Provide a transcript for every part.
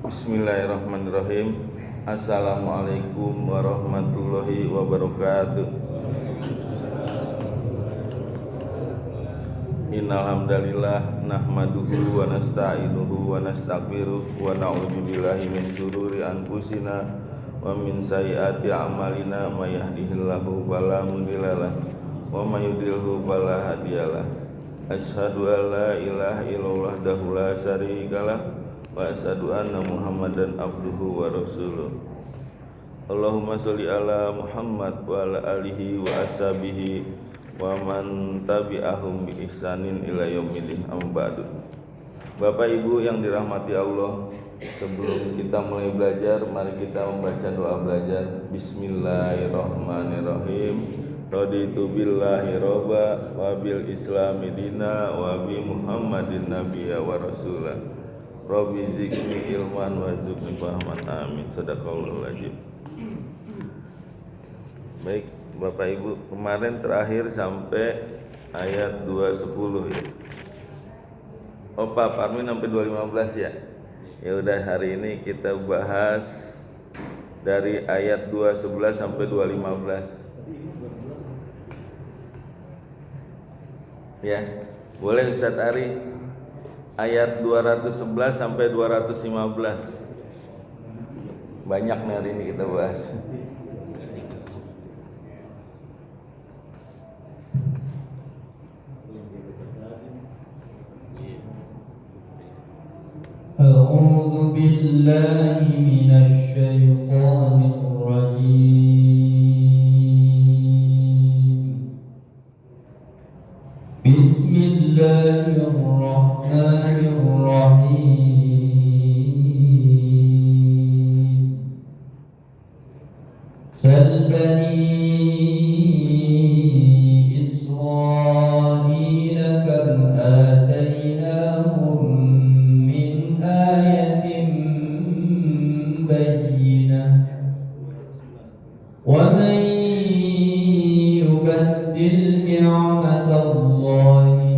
Bismillahirrahmanirrahim. Assalamualaikum warahmatullahi wabarakatuh. Innal hamdalillah nahmaduhu wa nasta'inuhu wa nastaghfiruh wa na'udzu billahi min shururi anfusina wa min sayyiati a'malina may yahdihillahu fala mudhillalah wa may yudhlilhu fala hadiyalah. Asyhadu an la ilaha illallah wahdahu la syarikalah wa asyhadu anna Muhammadan abduhu wa rasuluh. Allahumma sholli ala Muhammad wa ala alihi wa ashabihi wa man tabi'ahum bi ihsanin ila yaumil amma ba'du. Bapak Ibu yang dirahmati Allah, sebelum kita mulai belajar, mari kita membaca doa belajar. Bismillahirrahmanirrahim. Raditu billahi robba wa bil islami dina wa bi Muhammadin nabiyya wa rasulah. Rabbi zidni ilman wa zidni fahman. Amin. Sadaqallahul azim. Baik, Bapak Ibu, kemarin terakhir sampai ayat 210 ya. Oh Pak Parmin sampai 215 ya. Ya udah, hari ini kita bahas dari ayat 211 sampai 215. Ya, boleh Ustadz Ari, ayat 211 sampai 215. Banyak nih hari ini kita bahas. A'udzu billahi minasy syaithanir rajim. Bismillahirrahmanirrahim. Sal bani Israila kam atainahum min ayatin bayyinah wa man yubaddil ni'matallahi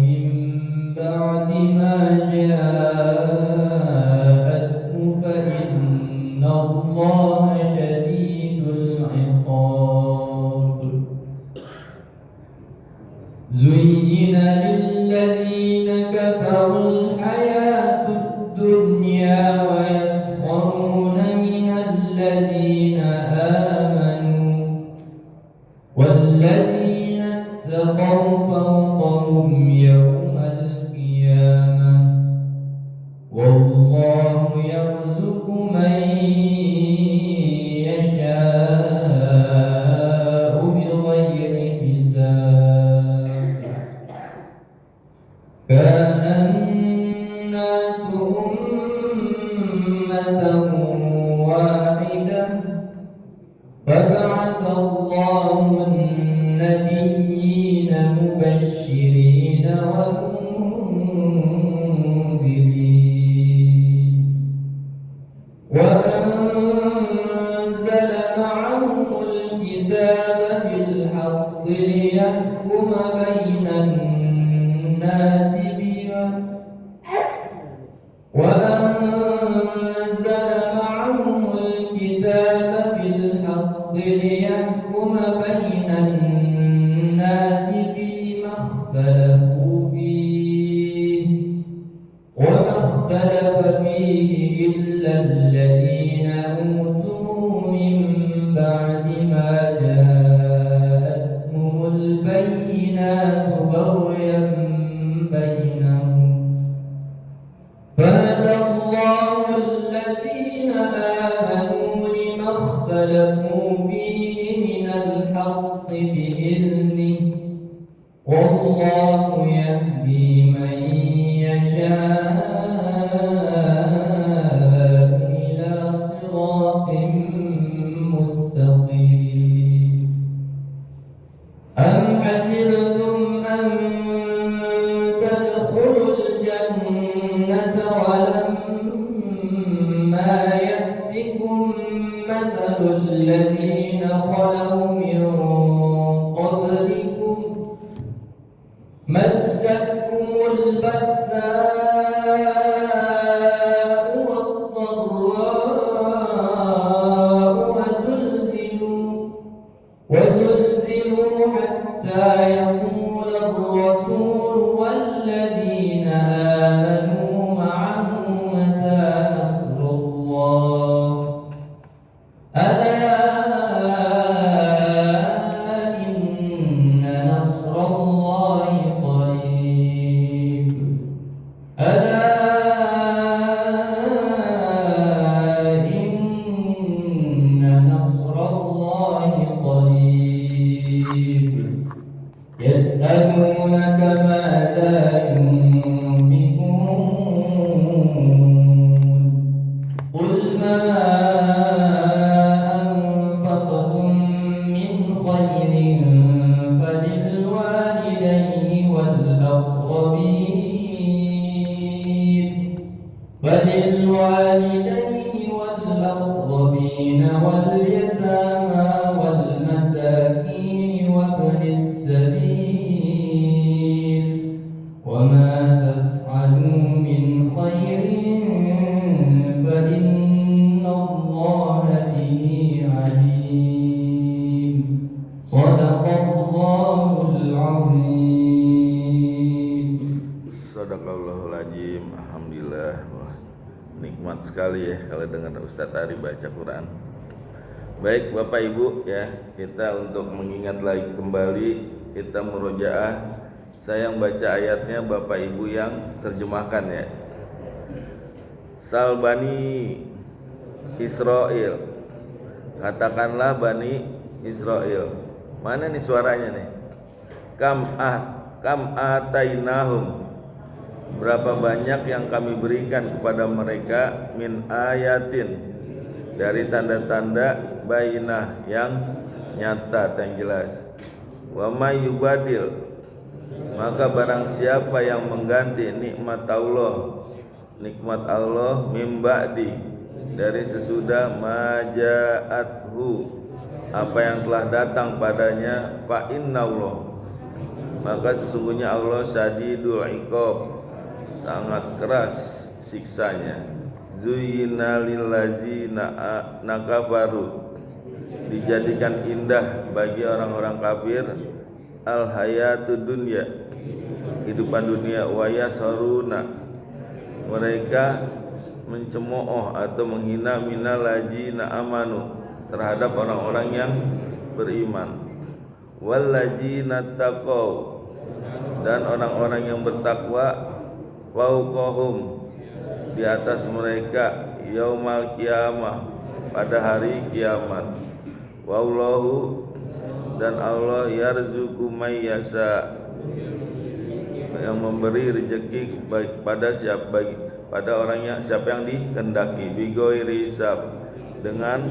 بعد ما جاءته فإن الله شديد العقاب زين للذين كفروا الحياة الدنيا ويسخرون من الذين آمنوا والذين اتقوا فوقهم يوم والله يرزق من يشاء بغير حساب كان الناس أمة واحدة فبعث الله النبيين مبشرين وأنزل معهم الكتاب بالحق ليحكم بين الناس فيما اختلفوا فيه وما اختلف فيه إلا الذين أوتوه من بعد ما جاءتهم البينات بغيا بينهم فهدى الله الذين آمنوا لما اختلفوا فيه من الحق بإذنه والله يهدي من يشاء إلى صراط مستقيم أم حسبتم أن تدخلوا الجنة ولما يأتكم مثل الذين وللوالدين والأقربين واليتامى والمساكين وابن السبيل وما تفعلوا من خير فإن الله به عليم صدق الله العظيم. Sadaqallahul azim. Alhamdulillah. Wah, nikmat sekali ya kalau dengar Ustadz Ari baca Quran. Baik Bapak Ibu ya, kita untuk mengingat lagi kembali kita murojaah. Saya yang baca ayatnya, Bapak Ibu yang terjemahkan ya. Sal Bani Israel, katakanlah Bani Israel. Mana nih suaranya nih? Kam atainahum, berapa banyak yang kami berikan kepada mereka min ayatin, dari tanda-tanda bainah yang nyata yang jelas. Wa may yubadil, maka barang siapa yang mengganti nikmat Allah mim ba'di, dari sesudah maja'athu, apa yang telah datang padanya, fa innallah, maka sesungguhnya Allah syadidul iqab, sangat keras siksanya. Zuyyina lillazina nakafaru, dijadikan indah bagi orang-orang kafir, al hayatud dunya, kehidupan dunia, wa yasharuna, mereka mencemooh atau menghina minal ladzina amanu, terhadap orang-orang yang beriman, wal ladzina taqaw, dan orang-orang yang bertakwa, fauqahum, di atas mereka, yaumal qiyamah, pada hari kiamat. Wallahu, dan Allah yarzuqu may yasha, yang memberi rezeki pada siapa yang dikehendaki, bighairi hisab, dengan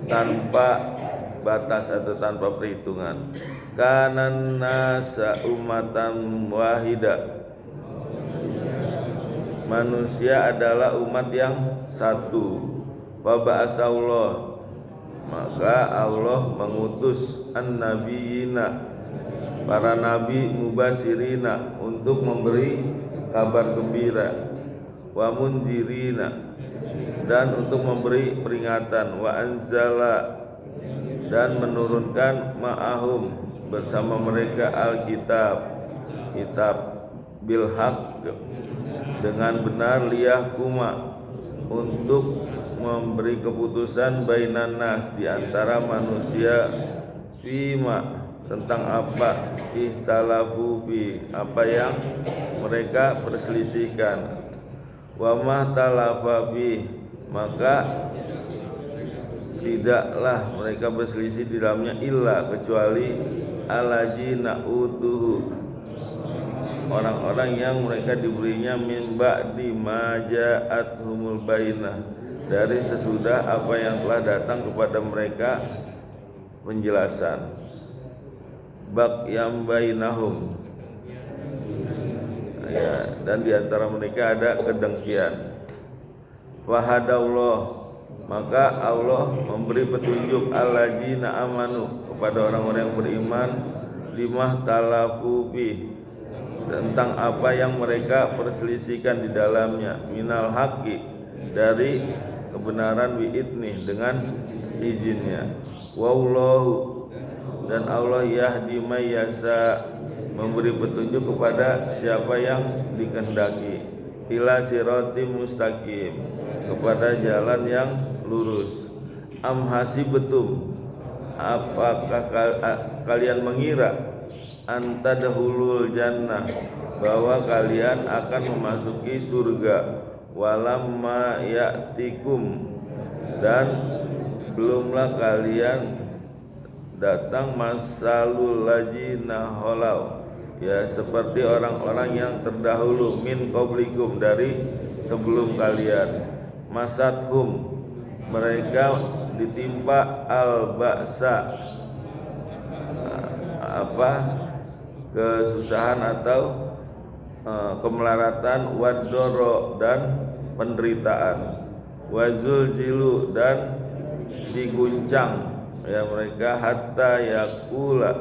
tanpa batas atau tanpa perhitungan. Kanan nasa umatan wahida, manusia adalah umat yang satu. Wa ba'asallah, maka Allah mengutus an-nabiyina, para nabi, mubasirina, untuk memberi kabar gembira, wa munzirina, dan untuk memberi peringatan, wa anzala, dan menurunkan ma'ahum, bersama mereka alkitab, kitab, bil haqq, dengan benar, liyahkuma, untuk memberi keputusan, bainan nas, di antara manusia, fima, tentang apa, ihtalafu fi, apa yang mereka perselisihkan, wa ma talafa fi, maka tidaklah mereka berselisih di dalamnya, illa, kecuali alajina utuhu, orang-orang yang mereka diberinya min ba'di ma ja'athumul bainah, dari sesudah apa yang telah datang kepada mereka penjelasan. Bagyam bainahum, ya, dan diantara mereka ada kedengkian. Wahadallah, maka Allah memberi petunjuk alladzina amanu, kepada orang-orang yang beriman, limah talafu fi, tentang apa yang mereka perselisihkan di dalamnya, minal haqqi, dari kebenaran, biidnih, dengan izinnya. Wallahu, dan Allah yahdi may yasha, memberi petunjuk kepada siapa yang dikehendaki, ila siratim mustaqim, kepada jalan yang lurus. Am hasibatum, apakah kalian mengira, antadkhulul jannah, bahwa kalian akan memasuki surga, walamma ya'tikum, dan belumlah kalian datang masalul ladzina khalau, ya, seperti orang-orang yang terdahulu, min qablikum, dari sebelum kalian, masathum, mereka ditimpa al-ba'sa, kesusahan atau kemelaratan, wadoro, dan penderitaan, wazul jilu dan diguncang ya mereka hatta yakula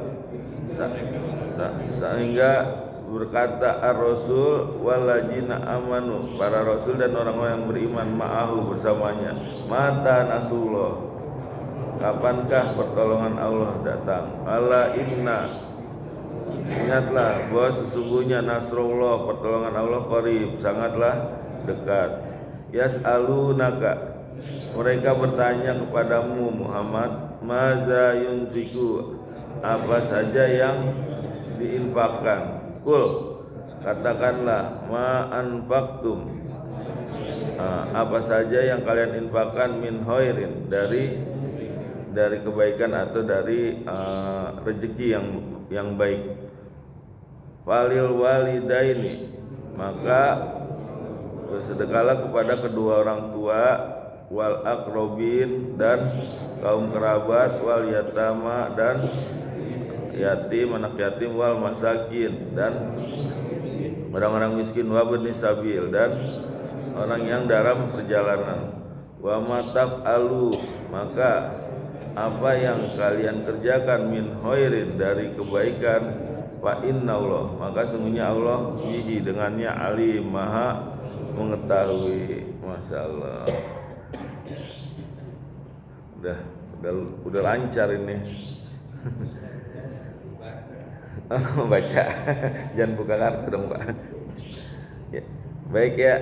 sehingga berkata ar-rasul waladzina amanu, para rasul dan orang-orang yang beriman ma'ahu bersamanya, mata nasrullah, kapankah pertolongan Allah datang, ala inna, ingatlah bahwa sesungguhnya nasrullah, pertolongan Allah qarib, sangatlah dekat. Yas'alunaka, mereka bertanya kepadamu Muhammad, maza yunfiku, apa saja yang diinfakkan. Kul, katakanlah, ma anfaqtum, apa saja yang kalian infakkan, min khairin, dari kebaikan atau dari rezeki yang baik. Falil walidaini, maka bersedekahlah kepada kedua orang tua, wal akrobin, dan kaum kerabat, wal yatama, dan yatim, anak yatim, wal masakin, dan orang-orang miskin, wa bani sabil, dan orang yang dalam perjalanan. Wa mataf alu, maka apa yang kalian kerjakan, min khairin, dari kebaikan, fa innallaha, maka sungguhnya Allah bihi, dengannya, alim, maha mengetahui. Masya Allah, udah lancar ini. Baca, jangan buka kartu dong Pak. Ya. Baik ya,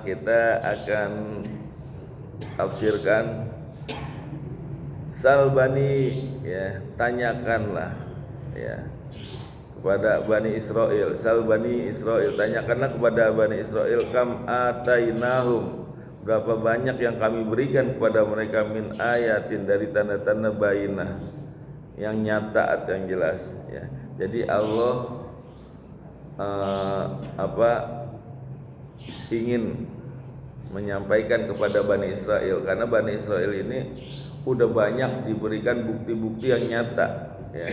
kita akan tafsirkan. Salbani, ya, tanyakanlah ya kepada Bani Israel. Salbani Israel, tanyakanlah kepada Bani Israel, kam atainahum, berapa banyak yang kami berikan kepada mereka, min ayatin, dari tanda-tanda bayinah, yang nyata atau yang jelas ya. Jadi Allah ingin menyampaikan kepada Bani Israel, karena Bani Israel ini udah banyak diberikan bukti-bukti yang nyata ya,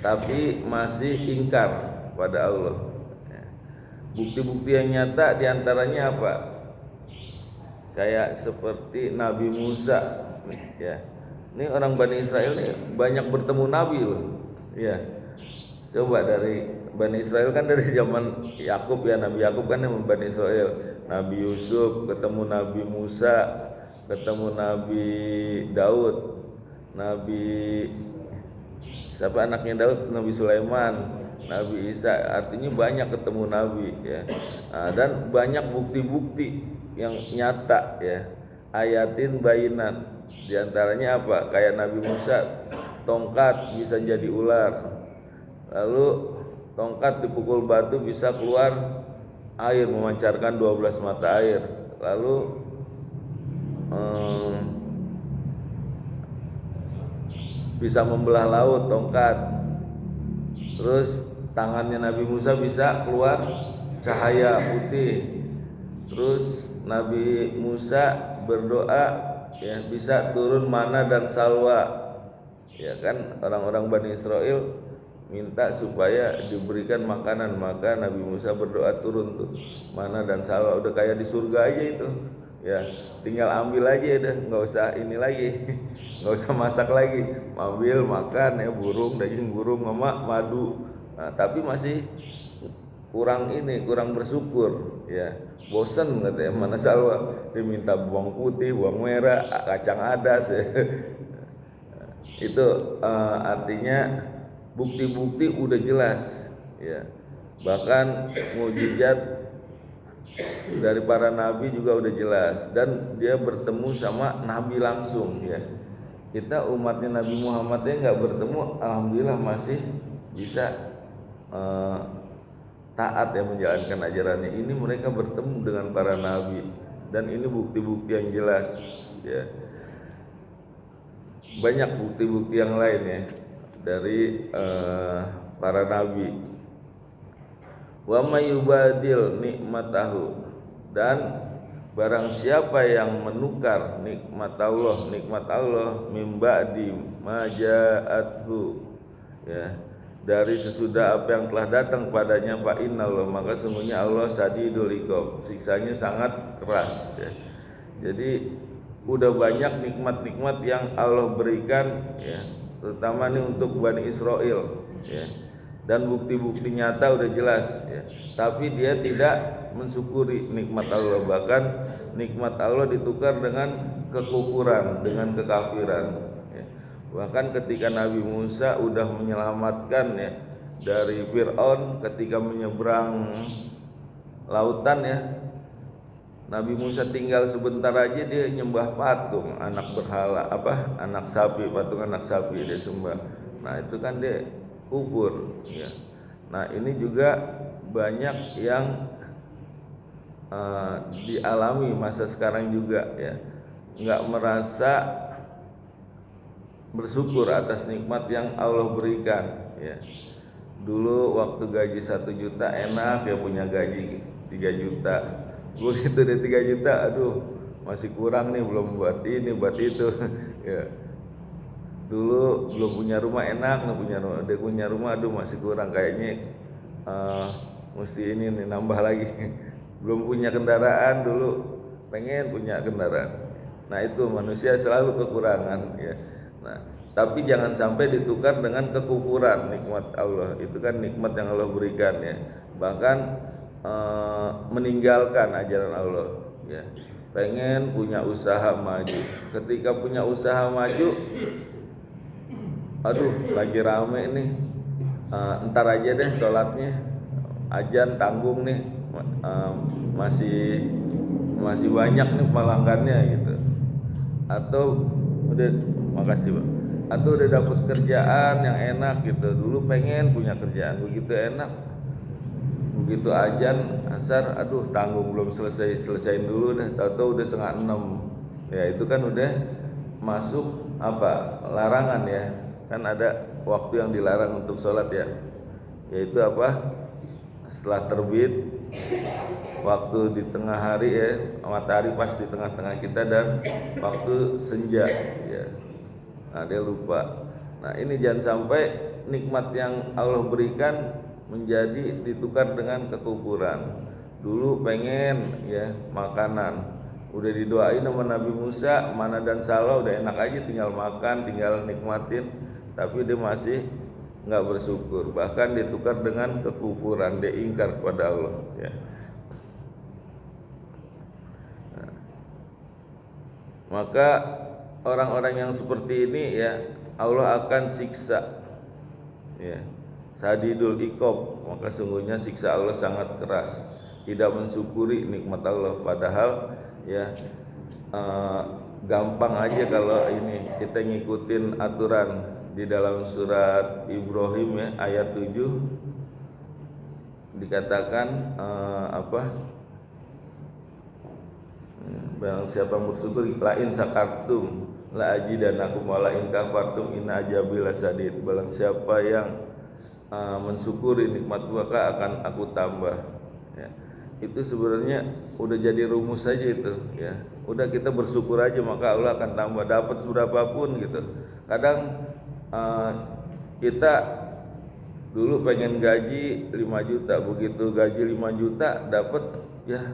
tapi masih ingkar pada Allah ya. Bukti-bukti yang nyata diantaranya apa? Kayak seperti Nabi Musa ya. Ini orang Bani Israel nih banyak bertemu Nabi loh ya. Coba dari Bani Israel kan dari zaman Yakub ya, Nabi Yakub kan yang Bani Israel. Nabi Yusuf ketemu Nabi Musa, ketemu Nabi Daud, Nabi siapa anaknya Daud, Nabi Sulaiman, Nabi Isa, artinya banyak ketemu Nabi ya. Dan banyak bukti-bukti yang nyata ya, ayatin bayinat, diantaranya apa? Kayak Nabi Musa, tongkat bisa jadi ular, lalu tongkat dipukul batu bisa keluar air, memancarkan 12 mata air, lalu bisa membelah laut tongkat. Terus tangannya Nabi Musa bisa keluar cahaya putih. Terus Nabi Musa berdoa ya, bisa turun mana dan salwa ya kan. Orang-orang Bani Israel minta supaya diberikan makanan, maka Nabi Musa berdoa turun tuh mana dan salwa, udah kayak di surga aja itu ya, tinggal ambil aja udah, nggak usah ini lagi, nggak usah masak lagi, ambil makan ya, burung, daging burung sama madu. Nah, tapi masih kurang bersyukur ya, bosen katanya, mana salwa, diminta bawang putih, bawang merah, kacang adas ya. Itu artinya bukti-bukti udah jelas ya, bahkan mukjizat dari para nabi juga udah jelas, dan dia bertemu sama nabi langsung ya. Kita umatnya Nabi Muhammad ya nggak bertemu, alhamdulillah masih bisa taat ya menjalankan ajarannya. Ini mereka bertemu dengan para nabi, dan ini bukti-bukti yang jelas ya. Banyak bukti-bukti yang lain ya dari para nabi. Wa mayubadil nikmatahu, dan barang siapa yang menukar nikmat Allah mim ba'di ma ja'athu ya, dari sesudah apa yang telah datang padanya, fa innallaha, maka sungguhnya Allah sadidul iqab, siksanya sangat keras ya. Jadi udah banyak nikmat-nikmat yang Allah berikan ya, terutama nih untuk Bani Israel ya. Dan bukti-bukti nyata udah jelas ya. Tapi dia tidak mensyukuri nikmat Allah, bahkan nikmat Allah ditukar dengan kekufuran, dengan kekafiran ya. Bahkan ketika Nabi Musa udah menyelamatkan ya dari Fir'aun ketika menyeberang lautan ya, Nabi Musa tinggal sebentar aja dia nyembah patung anak berhala, anak sapi, patung anak sapi dia sembah. Nah itu kan dia kubur ya. Nah ini juga banyak yang dialami masa sekarang juga ya, nggak merasa bersyukur atas nikmat yang Allah berikan ya. Dulu waktu gaji 1 juta enak ya, punya gaji 3 juta. Begitu deh 3 juta, aduh masih kurang nih, belum buat ini buat itu ya. Dulu belum punya rumah enak, dia punya rumah, aduh masih kurang, kayaknya mesti ini nih, nambah lagi. Belum punya kendaraan, dulu pengen punya kendaraan. Nah itu manusia selalu kekurangan ya. Nah tapi jangan sampai ditukar dengan kekufuran nikmat Allah. Itu kan nikmat yang Allah berikan ya. Bahkan meninggalkan ajaran Allah ya. Pengen punya usaha maju, ketika punya usaha maju, aduh lagi rame nih, entar aja deh sholatnya, ajan tanggung nih, masih banyak nih pelanggannya gitu. Atau udah, makasih Pak, atau udah dapet kerjaan yang enak gitu. Dulu pengen punya kerjaan begitu enak, begitu ajan asar, aduh tanggung belum selesaiin dulu deh, tahu-tahu udah 5:30 ya. Itu kan udah masuk larangan ya. Kan ada waktu yang dilarang untuk sholat ya, yaitu setelah terbit, waktu di tengah hari ya, matahari pas di tengah-tengah kita, dan waktu senja ya. Nah dia lupa. Nah ini jangan sampai nikmat yang Allah berikan menjadi ditukar dengan kekufuran. Dulu pengen ya makanan, udah didoain sama Nabi Musa, mana dan salah, udah enak aja tinggal makan, tinggal nikmatin, tapi dia masih nggak bersyukur, bahkan ditukar dengan kekufuran, dia ingkar kepada Allah ya. Nah, maka orang-orang yang seperti ini ya Allah akan siksa ya, sadidul iqab, maka sungguhnya siksa Allah sangat keras, tidak mensyukuri nikmat Allah. Padahal ya gampang aja kalau ini kita ngikutin aturan di dalam surat Ibrahim ya ayat 7 dikatakan barang siapa bersyukur, la in sakartum la ajidanakum wa la in kafartum inna azabi lasadid. Barang siapa yang mensyukuri nikmat maka akan aku tambah ya. Itu sebenarnya udah jadi rumus saja itu ya. Udah kita bersyukur aja maka Allah akan tambah, dapat berapapun gitu. Kadang kita dulu pengen gaji 5 juta, begitu gaji 5 juta dapat ya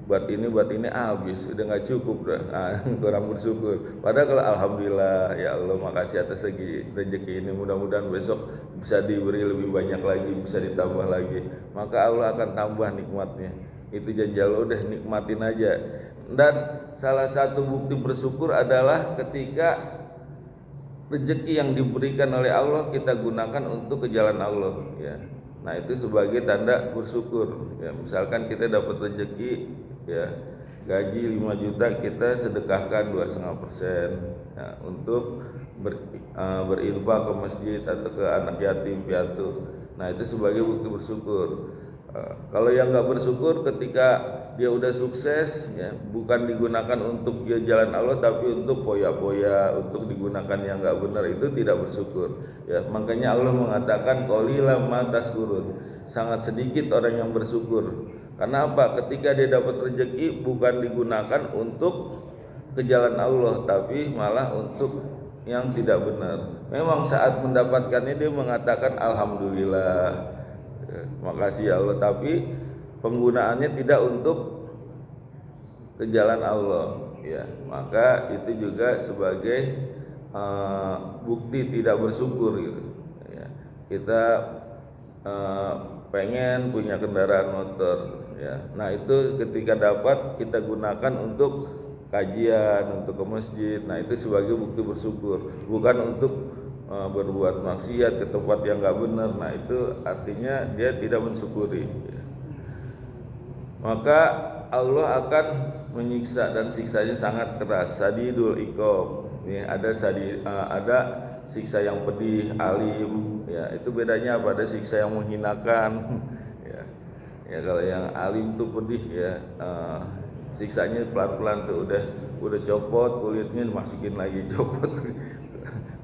buat ini habis, udah nggak cukup dah, kurang bersyukur. Padahal kalau alhamdulillah ya Allah makasih atas rezeki ini, mudah-mudahan besok bisa diberi lebih banyak lagi, bisa ditambah lagi, maka Allah akan tambah nikmatnya. Itu janji Allah, udah nikmatin aja. Dan salah satu bukti bersyukur adalah ketika rezeki yang diberikan oleh Allah kita gunakan untuk ke jalan Allah ya. Nah itu sebagai tanda bersyukur ya. Misalkan kita dapat rezeki ya gaji 5 juta, kita sedekahkan 2,5% ya, untuk berinfak ke masjid atau ke anak yatim piatu. Nah itu sebagai bukti bersyukur. Kalau yang nggak bersyukur ketika dia udah sukses ya, bukan digunakan untuk dia jalan Allah tapi untuk poya-poya, untuk digunakan yang nggak benar, itu tidak bersyukur ya. Makanya Allah mengatakan qalilan ma tashkurun, sangat sedikit orang yang bersyukur. Karena apa? Ketika dia dapat rezeki bukan digunakan untuk ke jalan Allah tapi malah untuk yang tidak benar. Memang saat mendapatkannya dia mengatakan alhamdulillah, makasih ya Allah, tapi penggunaannya tidak untuk ke jalan Allah, ya. Maka itu juga sebagai bukti tidak bersyukur gitu. Ya. Kita pengen punya kendaraan motor, ya. Nah itu ketika dapat kita gunakan untuk kajian, untuk ke masjid. Nah itu sebagai bukti bersyukur, bukan untuk berbuat maksiat ke tempat yang nggak benar. Nah itu artinya dia tidak mensyukuri, ya. Maka Allah akan menyiksa dan siksanya sangat keras. Sadidul iqab. Ini ada ada siksa yang pedih, alim, ya. Itu bedanya apa? Ada siksa yang menghinakan, ya. Ya kalau yang alim tuh pedih, ya. Siksanya pelan-pelan tuh, udah copot kulitnya dimasukin lagi, copot.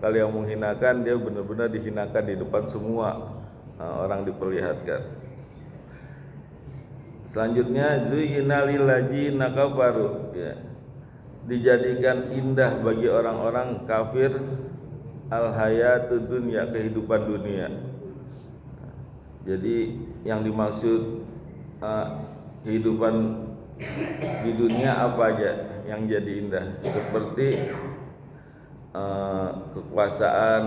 Kalau yang menghinakan dia benar-benar dihinakan di depan semua orang, diperlihatkan. Selanjutnya zuyyina lil ladzina kafaru, ya. Dijadikan indah bagi orang-orang kafir al hayatud dunya, kehidupan dunia. Jadi yang dimaksud kehidupan di dunia apa aja yang jadi indah, seperti kekuasaan,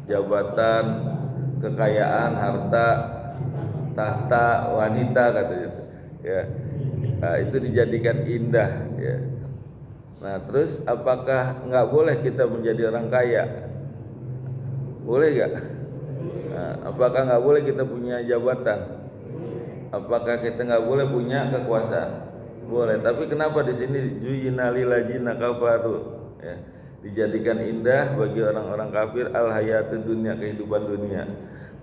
jabatan, kekayaan, harta, tahta, wanita, katanya, ya. Nah, itu dijadikan indah, ya. Nah terus apakah nggak boleh kita menjadi orang kaya? Boleh nggak? Nah, apakah nggak boleh kita punya jabatan? Apakah kita nggak boleh punya kekuasaan? Boleh. Tapi kenapa di sini zuyyina lil ladzina kafaru, ya, dijadikan indah bagi orang-orang kafir al hayatud dunya, kehidupan dunia,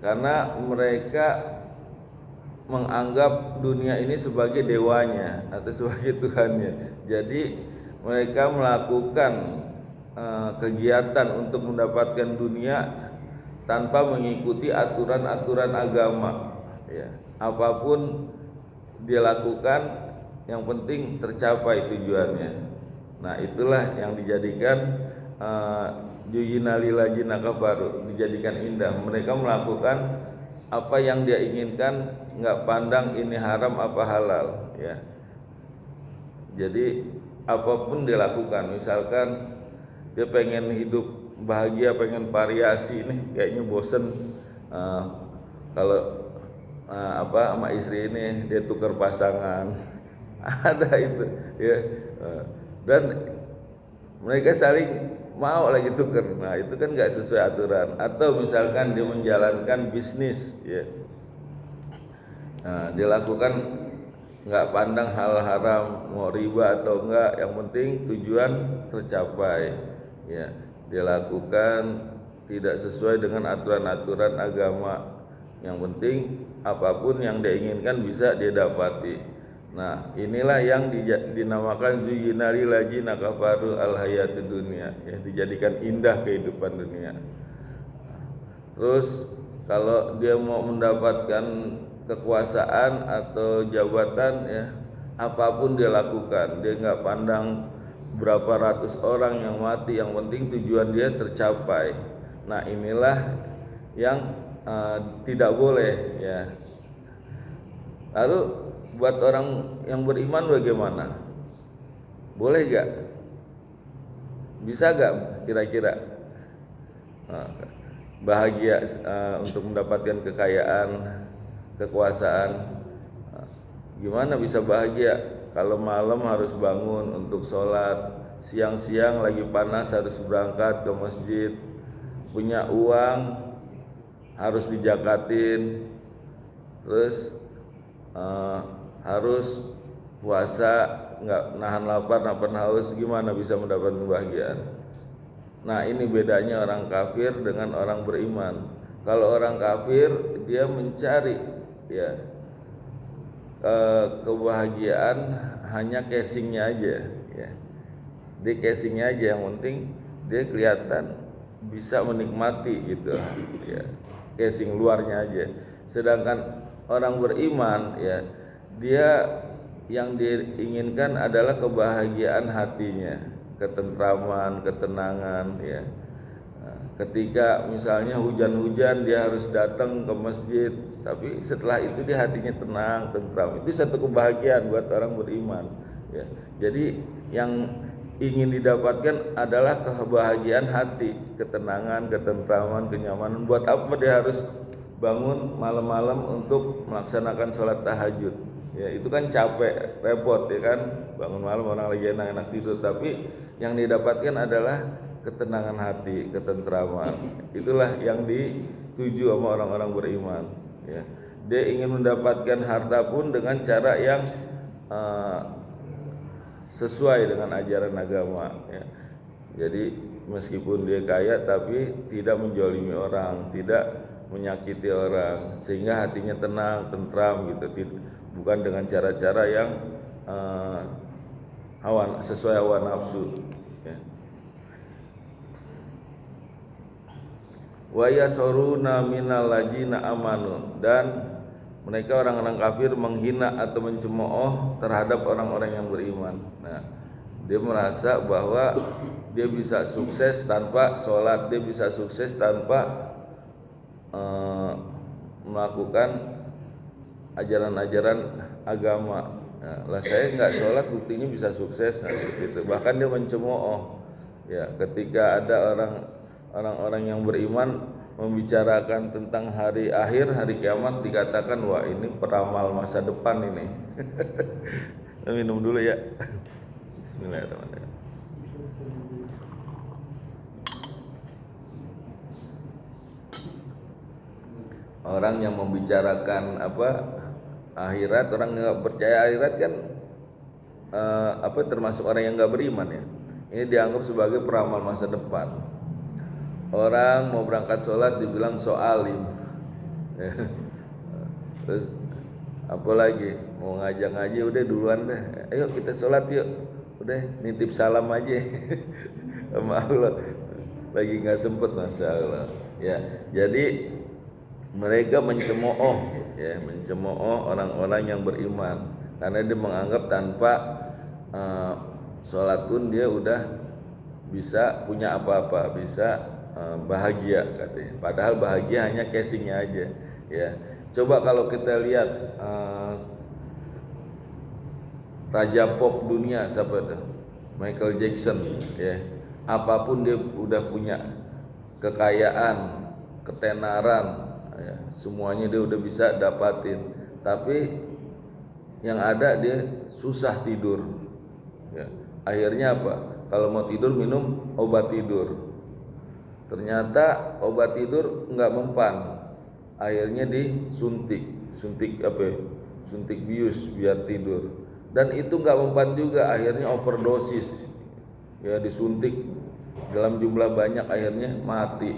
karena mereka menganggap dunia ini sebagai dewanya atau sebagai Tuhannya. Jadi mereka melakukan kegiatan untuk mendapatkan dunia tanpa mengikuti aturan-aturan agama, ya. Apapun dia lakukan, yang penting tercapai tujuannya. Nah itulah yang dijadikan zuyyina lil ladzina kafaru, dijadikan indah. Mereka melakukan apa yang dia inginkan, nggak pandang ini haram apa halal, ya. Jadi apapun dia lakukan, misalkan dia pengen hidup bahagia, pengen variasi nih, kayaknya bosen kalau sama istri ini, dia tukar pasangan. Ada itu, ya. Dan mereka saling mau lagi tukar. Nah itu kan nggak sesuai aturan. Atau misalkan dia menjalankan bisnis, ya. Nah, dia lakukan nggak pandang hal haram, mau riba atau enggak, yang penting tujuan tercapai, ya. Dia lakukan tidak sesuai dengan aturan-aturan agama, yang penting apapun yang dia inginkan bisa dia dapati. Nah inilah yang dinamakan zuyyina lil ladzina kafaru al hayatud dunya, ya, dijadikan indah kehidupan dunia. Terus kalau dia mau mendapatkan kekuasaan atau jabatan, ya, apapun dia lakukan, dia nggak pandang berapa ratus orang yang mati, yang penting tujuan dia tercapai. Nah inilah yang tidak boleh, ya. Lalu buat orang yang beriman bagaimana? Boleh gak? Bisa gak kira-kira bahagia untuk mendapatkan kekayaan, kekuasaan? Gimana bisa bahagia kalau malam harus bangun untuk sholat, siang-siang lagi panas harus berangkat ke masjid, punya uang harus dijakatin, terus harus puasa, nggak nahan lapar, nahan haus, gimana bisa mendapat kebahagiaan? Nah ini bedanya orang kafir dengan orang beriman. Kalau orang kafir dia mencari, ya, kebahagiaan hanya casingnya aja, ya. Dia casingnya aja, yang penting dia kelihatan bisa menikmati gitu, ya, casing luarnya aja. Sedangkan orang beriman, ya, dia yang diinginkan adalah kebahagiaan hatinya, ketentraman, ketenangan, ya. Ketika misalnya hujan-hujan dia harus datang ke masjid, tapi setelah itu dia hatinya tenang, tentram. Itu satu kebahagiaan buat orang beriman, ya. Jadi yang ingin didapatkan adalah kebahagiaan hati, ketenangan, ketentraman, kenyamanan. Buat apa dia harus bangun malam-malam untuk melaksanakan sholat tahajud? Ya, itu kan capek, repot, ya kan? Bangun malam orang lagi enak-enak tidur, tapi yang didapatkan adalah ketenangan hati, ketentraman. Itulah yang dituju sama orang-orang beriman, ya. Dia ingin mendapatkan harta pun dengan cara yang sesuai dengan ajaran agama, ya. Jadi meskipun dia kaya tapi tidak menjolimi orang, tidak menyakiti orang, sehingga hatinya tenang, tentram gitu. Bukan dengan cara-cara yang sesuai hawa nafsu, ya. Wa yasuruna minal ladzina amanu, dan mereka orang-orang kafir menghina atau mencemooh terhadap orang-orang yang beriman. Nah, dia merasa bahwa dia bisa sukses tanpa sholat, dia bisa sukses tanpa melakukan ajaran-ajaran agama. Nah, lah saya nggak sholat buktinya bisa sukses, nah, gitu. Bahkan dia mencemooh, ya, ketika ada orang-orang yang beriman membicarakan tentang hari akhir, hari kiamat, dikatakan wah ini peramal masa depan ini. Minum dulu ya. Bismillahirrahmanirrahim. Orang yang membicarakan akhirat, orang nggak percaya akhirat kan termasuk orang yang nggak beriman, ya. Ini dianggap sebagai peramal masa depan. Orang mau berangkat sholat dibilang soalim. Terus apalagi mau ngajak ngaji, udah duluan deh, ayo kita sholat yuk, udah nitip salam aja sama Allah, lagi nggak sempet, masya Allah, ya. Jadi mereka mencemooh, ya, mencemooh orang-orang yang beriman karena dia menganggap tanpa sholat pun dia udah bisa punya apa-apa, bisa bahagia katanya. Padahal bahagia hanya casingnya aja, ya. Coba kalau kita lihat raja pop dunia siapa tuh? Michael Jackson, ya. Apapun dia udah punya kekayaan, ketenaran, ya, semuanya dia udah bisa dapatin. Tapi yang ada dia susah tidur, ya. Akhirnya apa? Kalau mau tidur minum obat tidur. Ternyata obat tidur nggak mempan, akhirnya disuntik, suntik bius biar tidur, dan itu nggak mempan juga, akhirnya overdosis, ya, disuntik dalam jumlah banyak, akhirnya mati.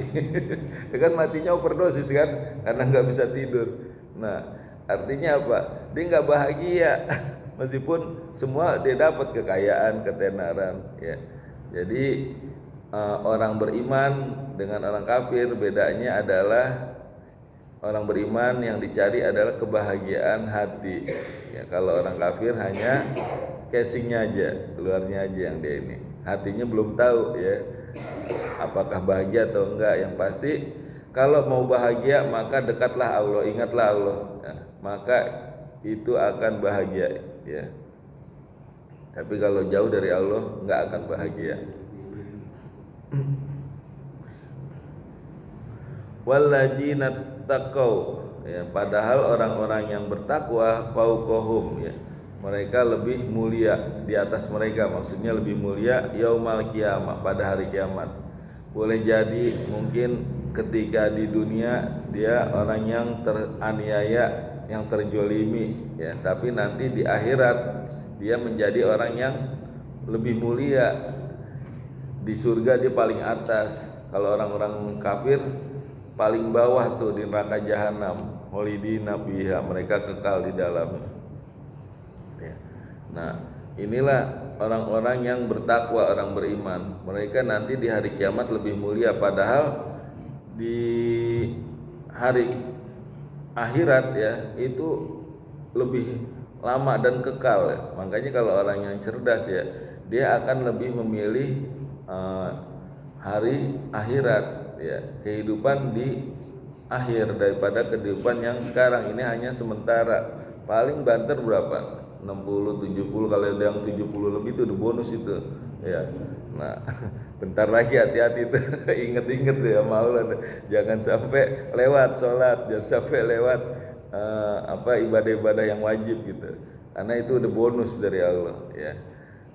Kan matinya overdosis kan, karena nggak bisa tidur. Nah, artinya apa? Dia nggak bahagia meskipun semua dia dapat kekayaan, ketenaran, ya. Jadi orang beriman dengan orang kafir bedanya adalah orang beriman yang dicari adalah kebahagiaan hati, ya. Kalau orang kafir hanya casingnya aja, luarnya aja yang dia ini, hatinya belum tahu, ya, apakah bahagia atau enggak. Yang pasti kalau mau bahagia maka dekatlah Allah, ingatlah Allah, ya, maka itu akan bahagia, ya. Tapi kalau jauh dari Allah enggak akan bahagia. Walladzina taqau, ya, padahal orang-orang yang bertakwa fauqahum, ya, mereka lebih mulia di atas mereka, maksudnya lebih mulia yaumal kiamah, pada hari kiamat. Boleh jadi mungkin ketika di dunia dia orang yang teraniaya, yang terjolimi, ya, tapi nanti di akhirat dia menjadi orang yang lebih mulia. Di surga dia paling atas. Kalau orang-orang kafir paling bawah tuh di neraka jahanam, khalidina fiha, mereka kekal di dalamnya, ya. Nah, inilah orang-orang yang bertakwa, orang beriman. Mereka nanti di hari kiamat lebih mulia, padahal di hari akhirat, ya, itu lebih lama dan kekal, ya. Makanya kalau orang yang cerdas, ya, dia akan lebih memilih hari akhirat, ya, kehidupan di akhir daripada kehidupan yang sekarang ini hanya sementara. Paling banter berapa? 60, 70, kalau ada yang 70 lebih itu udah bonus itu, ya. Nah, bentar lagi, hati-hati tuh. Inget-inget deh sama Allah, jangan sampai lewat sholat, jangan sampai lewat ibadah-ibadah yang wajib gitu, karena itu udah bonus dari Allah, ya.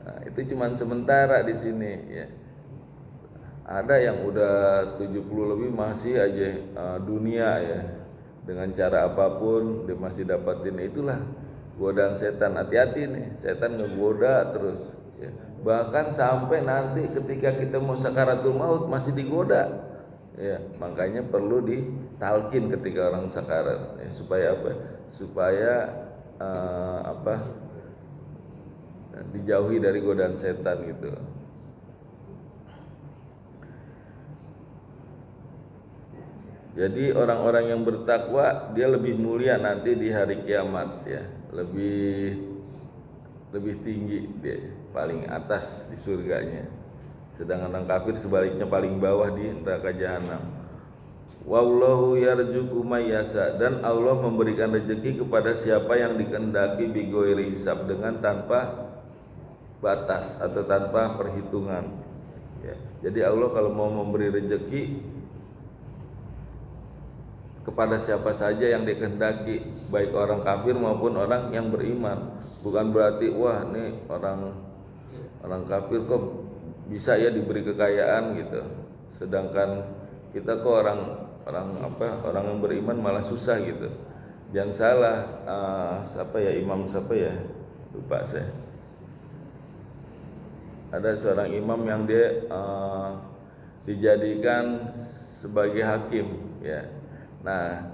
Nah, itu cuman sementara di sini, ya. Ada yang udah 70 lebih masih aja dunia, ya, dengan cara apapun dia masih dapatin. Itulah godaan setan. Hati-hati nih, setan ngegoda terus, ya. Bahkan sampai nanti ketika kita mau sakaratul maut masih digoda, ya. Makanya perlu ditalkin ketika orang sakarat, ya. Supaya apa? Supaya dijauhi dari godaan setan gitu. Jadi orang-orang yang bertakwa dia lebih mulia nanti di hari kiamat, ya. Lebih tinggi, dia paling atas di surganya. Sedangkan orang kafir sebaliknya paling bawah di neraka jahanam. Wallahu yarzuqu may yasha, dan Allah memberikan rezeki kepada siapa yang dikehendaki bighairi hisab, dengan tanpa batas atau tanpa perhitungan, ya. Jadi Allah kalau mau memberi rezeki kepada siapa saja yang dikehendaki, baik orang kafir maupun orang yang beriman. Bukan berarti wah nih orang kafir kok bisa ya diberi kekayaan gitu, sedangkan kita kok orang yang beriman malah susah gitu. Jangan salah, imam siapa ya, lupa saya. Ada seorang imam yang dia dijadikan sebagai hakim, ya. Nah,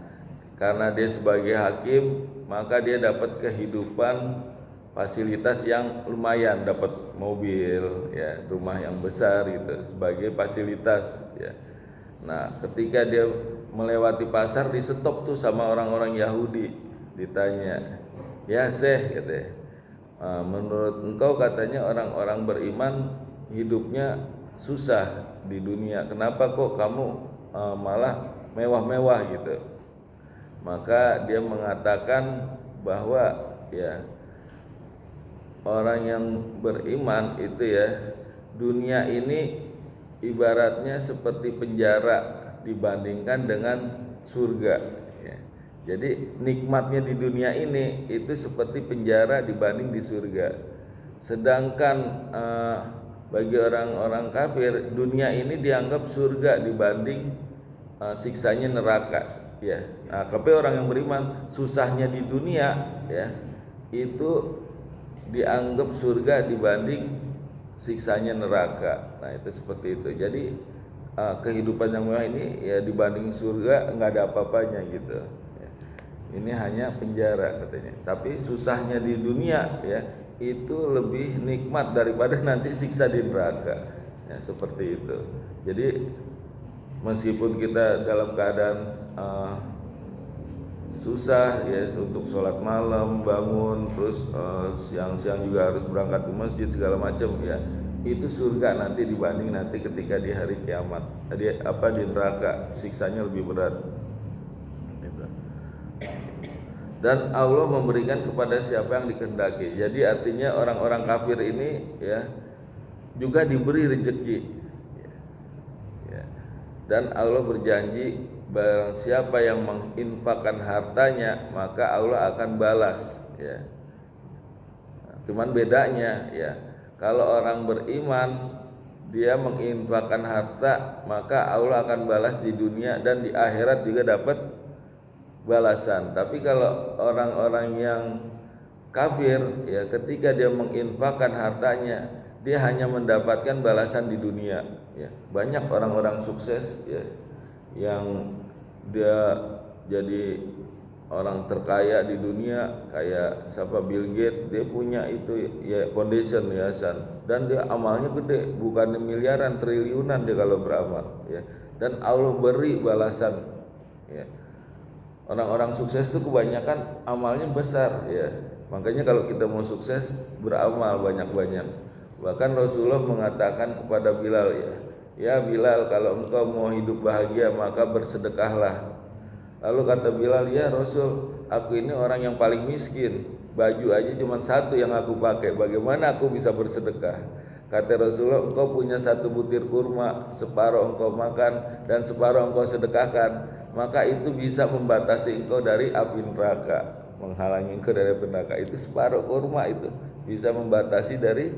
karena dia sebagai hakim, maka dia dapat kehidupan fasilitas yang lumayan, dapat mobil, ya, rumah yang besar gitu sebagai fasilitas, ya. Nah, ketika dia melewati pasar, di stop tuh sama orang-orang Yahudi, ditanya, "Ya Syekh," gitu, "menurut engkau," katanya, "orang-orang beriman hidupnya susah di dunia. Kenapa kok kamu malah mewah-mewah gitu?" Maka dia mengatakan bahwa, ya, orang yang beriman itu, ya, dunia ini ibaratnya seperti penjara dibandingkan dengan surga, ya. Jadi nikmatnya di dunia ini itu seperti penjara dibanding di surga. Sedangkan bagi orang-orang kafir, dunia ini dianggap surga dibanding siksanya neraka, ya. Nah, tapi orang yang beriman susahnya di dunia, ya, itu dianggap surga dibanding siksanya neraka. Nah, itu seperti itu. Jadi kehidupan yang mewah ini, ya, dibanding surga nggak ada apa-apanya gitu, ya. Ini hanya penjara katanya. Tapi susahnya di dunia, ya, itu lebih nikmat daripada nanti siksa di neraka, ya, seperti itu. Jadi meskipun kita dalam keadaan susah, ya, untuk sholat malam, bangun, terus siang-siang juga harus berangkat ke masjid segala macam, ya, itu surga nanti dibanding nanti ketika di hari kiamat, di neraka siksanya lebih berat, gitu. Dan Allah memberikan kepada siapa yang dikehendaki. Jadi artinya orang-orang kafir ini, ya, juga diberi rezeki, ya. Dan Allah berjanji barang siapa yang menginfakkan hartanya maka Allah akan balas, ya. Cuman bedanya, ya, kalau orang beriman dia menginfakkan harta maka Allah akan balas di dunia dan di akhirat juga dapat balasan. Tapi kalau orang-orang yang kafir, ya, ketika dia menginfakkan hartanya dia hanya mendapatkan balasan di dunia, ya. Banyak orang-orang sukses, ya, yang dia jadi orang terkaya di dunia, kayak siapa, Bill Gates, dia punya itu, ya, foundation, yayasan, dan dia amalnya gede, bukan miliaran, triliunan dia kalau beramal, ya. Dan Allah beri balasan, ya. Orang-orang sukses itu kebanyakan amalnya besar, ya. Makanya kalau kita mau sukses, beramal banyak-banyak. Bahkan Rasulullah mengatakan kepada Bilal, ya, ya Bilal, kalau engkau mau hidup bahagia maka bersedekahlah. Lalu kata Bilal, ya Rasul, aku ini orang yang paling miskin, baju aja cuma satu yang aku pakai, bagaimana aku bisa bersedekah? Kata Rasulullah, engkau punya satu butir kurma, separuh engkau makan dan separuh engkau sedekahkan, maka itu bisa membatasi engkau dari api neraka, menghalangi engkau dari api neraka. Itu separuh kurma itu bisa membatasi dari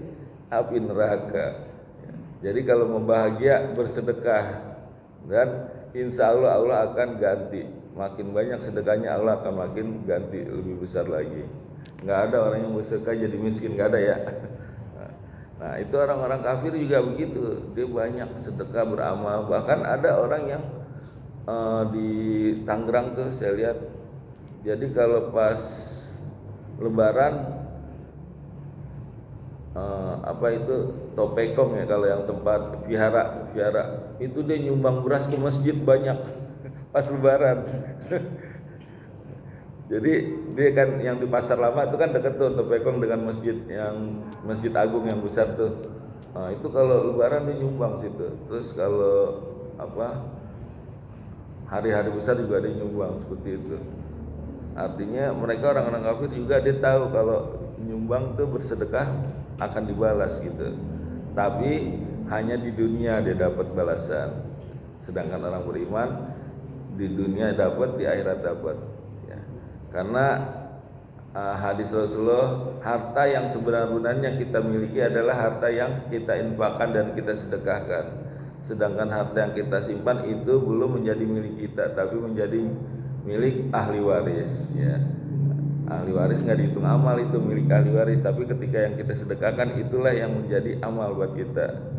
api neraka. Jadi kalau mau bahagia bersedekah, dan insya Allah Allah akan ganti. Makin banyak sedekahnya Allah akan makin ganti lebih besar lagi. Nggak ada orang yang bersedekah jadi miskin, nggak ada ya. Nah itu orang-orang kafir juga begitu, dia banyak sedekah beramal. Bahkan ada orang yang di Tangerang tuh saya lihat, jadi kalau pas Lebaran apa itu Topekong ya, kalau yang tempat vihara itu dia nyumbang beras ke masjid banyak pas Lebaran. Jadi dia kan yang di Pasar Lama itu kan deket tuh Topekong dengan masjid yang Masjid Agung yang besar tuh. Nah, itu kalau Lebaran dia nyumbang situ. Terus kalau apa hari-hari besar juga dia nyumbang seperti itu. Artinya mereka orang-orang kafir juga dia tahu kalau nyumbang tuh bersedekah akan dibalas gitu. Tapi hanya di dunia dia dapat balasan. Sedangkan orang beriman di dunia dapat, di akhirat dapat. Ya. Karena hadis Rasulullah, harta yang sebenarnya kita miliki adalah harta yang kita infakkan dan kita sedekahkan. Sedangkan harta yang kita simpan itu belum menjadi milik kita, tapi menjadi milik ahli waris. Ya. Ahli waris nggak dihitung amal, itu milik ahli waris. Tapi ketika yang kita sedekahkan itulah yang menjadi amal buat kita.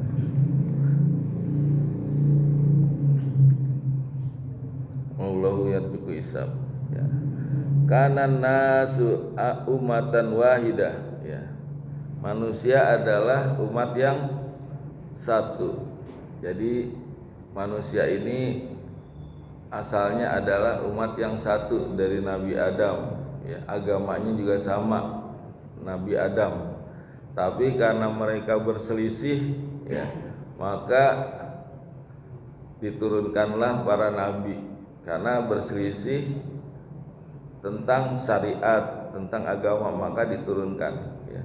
Allahu yatbiqu isab. Ya. Kanan nasu umatan wahidah. Ya. Manusia adalah umat yang satu. Jadi manusia ini asalnya adalah umat yang satu dari Nabi Adam. Ya, agamanya juga sama, Nabi Adam. Tapi karena mereka berselisih, ya, maka diturunkanlah para nabi. Karena berselisih tentang syariat, tentang agama, maka diturunkan. Ya.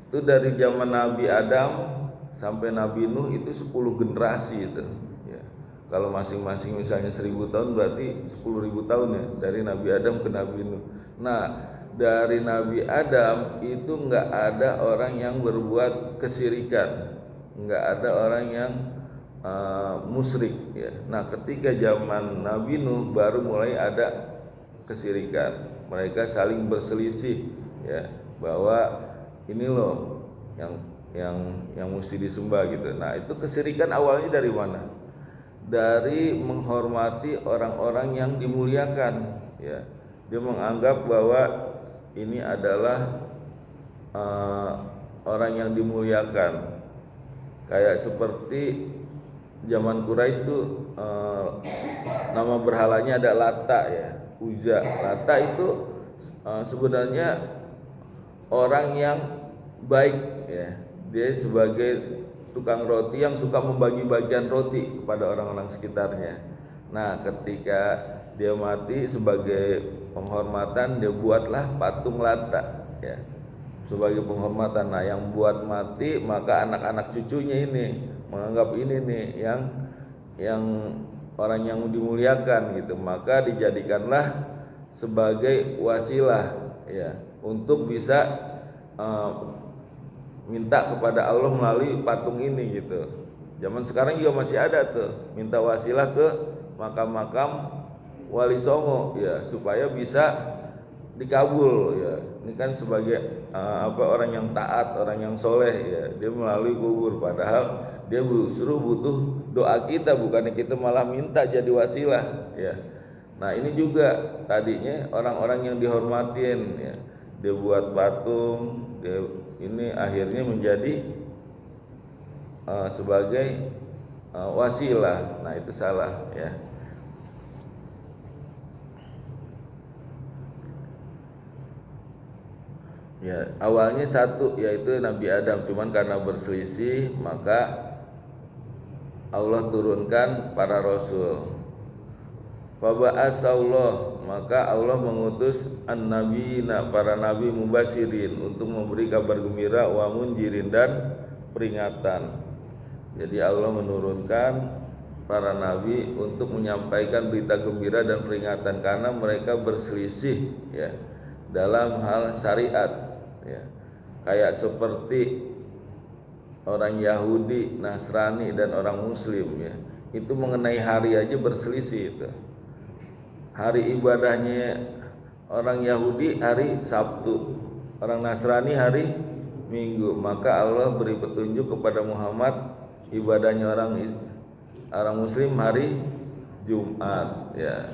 Itu dari zaman Nabi Adam sampai Nabi Nuh itu 10 generasi itu. Ya. Kalau masing-masing misalnya 1000 tahun berarti 10.000 tahun ya, dari Nabi Adam ke Nabi Nuh. Nah, dari Nabi Adam itu enggak ada orang yang berbuat kesyirikan, enggak ada orang yang musyrik ya. Nah, ketika zaman Nabi Nuh baru mulai ada kesyirikan. Mereka saling berselisih ya, bahwa ini loh yang mesti disembah gitu. Nah, itu kesyirikan awalnya dari mana? Dari menghormati orang-orang yang dimuliakan ya. Dia menganggap bahwa ini adalah orang yang dimuliakan. Kayak seperti zaman Quraisy tuh nama berhalanya ada Lata ya, Uzza. Lata itu sebenarnya orang yang baik ya. Dia sebagai tukang roti yang suka membagi bagian roti kepada orang-orang sekitarnya. Nah, ketika dia mati, sebagai penghormatan dia buatlah patung Lata ya, sebagai penghormatan. Nah, yang buat mati, maka anak-anak cucunya ini menganggap ini nih yang orang yang dimuliakan gitu, maka dijadikanlah sebagai wasilah ya, untuk bisa minta kepada Allah melalui patung ini gitu. Zaman sekarang juga masih ada tuh, minta wasilah ke makam-makam wali songo ya, supaya bisa dikabul ya. Ini kan sebagai orang yang taat, orang yang soleh ya, dia melalui kubur, padahal dia justru butuh doa kita, bukannya kita malah minta jadi wasilah ya. Nah, ini juga tadinya orang-orang yang dihormatin ya, dia buat patung, dia ini akhirnya menjadi sebagai wasilah. Nah, itu salah ya. Ya, awalnya satu yaitu Nabi Adam, cuman karena berselisih maka Allah turunkan para rasul. Faba'asallah, maka Allah mengutus an-nabiyina, para nabi mubasyirin, untuk memberi kabar gembira, wa munjirin, dan peringatan. Jadi Allah menurunkan para nabi untuk menyampaikan berita gembira dan peringatan karena mereka berselisih ya dalam hal syariat ya. Kayak seperti orang Yahudi, Nasrani, dan orang Muslim ya. Itu mengenai hari aja berselisih itu. Hari ibadahnya orang Yahudi hari Sabtu, orang Nasrani hari Minggu. Maka Allah beri petunjuk kepada Muhammad, ibadahnya orang Muslim hari Jumat ya.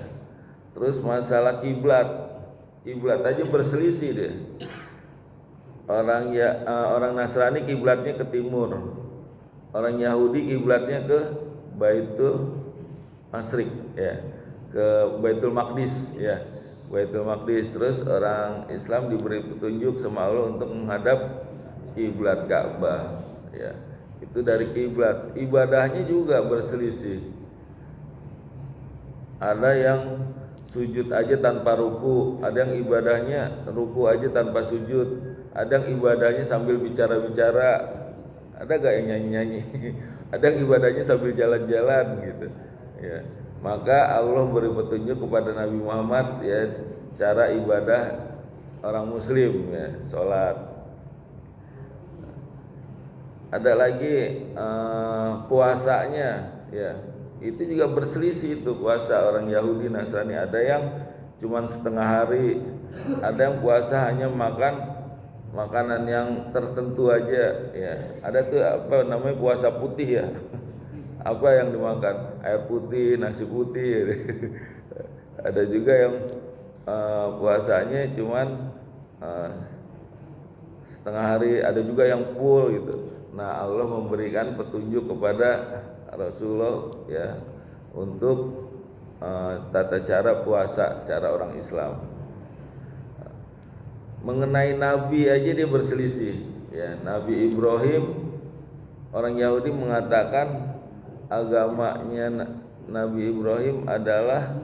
Terus masalah kiblat aja berselisih deh. Orang Nasrani kiblatnya ke timur, orang Yahudi kiblatnya ke Baitul Masyriq ya, ke Baitul Maqdis ya, Baitul Maqdis. Terus orang Islam diberi petunjuk sama Allah untuk menghadap kiblat Ka'bah ya. Itu dari kiblat. Ibadahnya juga berselisih. Ada yang sujud aja tanpa ruku, ada yang ibadahnya ruku aja tanpa sujud, ada yang ibadahnya sambil bicara-bicara, ada gak yang nyanyi-nyanyi, ada yang ibadahnya sambil jalan-jalan gitu ya. Maka Allah beri petunjuk kepada Nabi Muhammad ya cara ibadah orang Muslim ya, sholat. Ada lagi puasanya ya, itu juga berselisih. Itu puasa orang Yahudi, Nasrani, ada yang cuman setengah hari, ada yang puasa hanya makan makanan yang tertentu aja ya. Ada tuh apa namanya puasa putih ya, apa yang dimakan, air putih, nasi putih. Ada juga yang puasanya cuman setengah hari, ada juga yang full gitu. Nah, Allah memberikan petunjuk kepada Rasulullah ya untuk tata cara puasa, cara orang Islam. Mengenai nabi aja dia berselisih ya. Nabi Ibrahim, orang Yahudi mengatakan agamanya Nabi Ibrahim adalah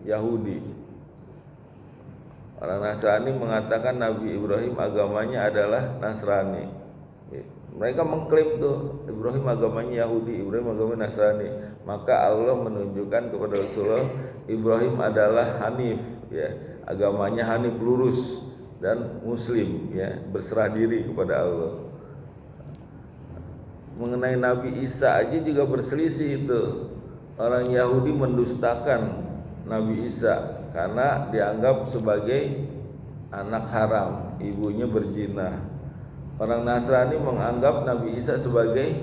Yahudi. Orang Nasrani mengatakan Nabi Ibrahim agamanya adalah Nasrani. Mereka mengklaim tuh Ibrahim agamanya Yahudi, Ibrahim agamanya Nasrani. Maka Allah menunjukkan kepada Rasulullah Ibrahim adalah Hanif ya, agamanya Hanif, lurus dan Muslim ya, berserah diri kepada Allah. Mengenai Nabi Isa aja juga berselisih itu. Orang Yahudi mendustakan Nabi Isa karena dianggap sebagai anak haram, ibunya berzina. Orang Nasrani menganggap Nabi Isa sebagai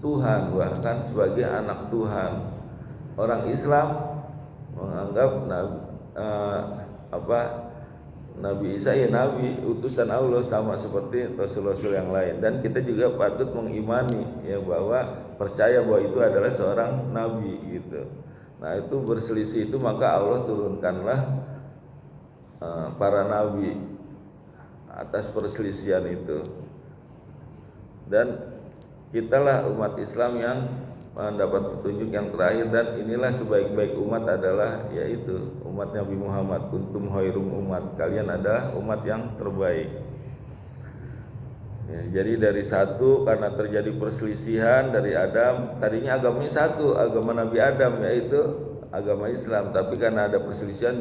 Tuhan, bahkan sebagai anak Tuhan. Orang Islam menganggap Nabi Isa ya nabi, utusan Allah, sama seperti rasul-rasul yang lain. Dan kita juga patut mengimani ya bahwa percaya bahwa itu adalah seorang nabi gitu. Nah, itu berselisih itu, maka Allah turunkanlah para nabi atas perselisihan itu. Dan kitalah umat Islam yang mendapat petunjuk yang terakhir, dan inilah sebaik-baik umat adalah yaitu umat Nabi Muhammad. Kuntum khairum umat, kalian adalah umat yang terbaik ya. Jadi dari satu, karena terjadi perselisihan dari Adam, tadinya agamanya satu, agama Nabi Adam yaitu agama Islam, tapi karena ada perselisihan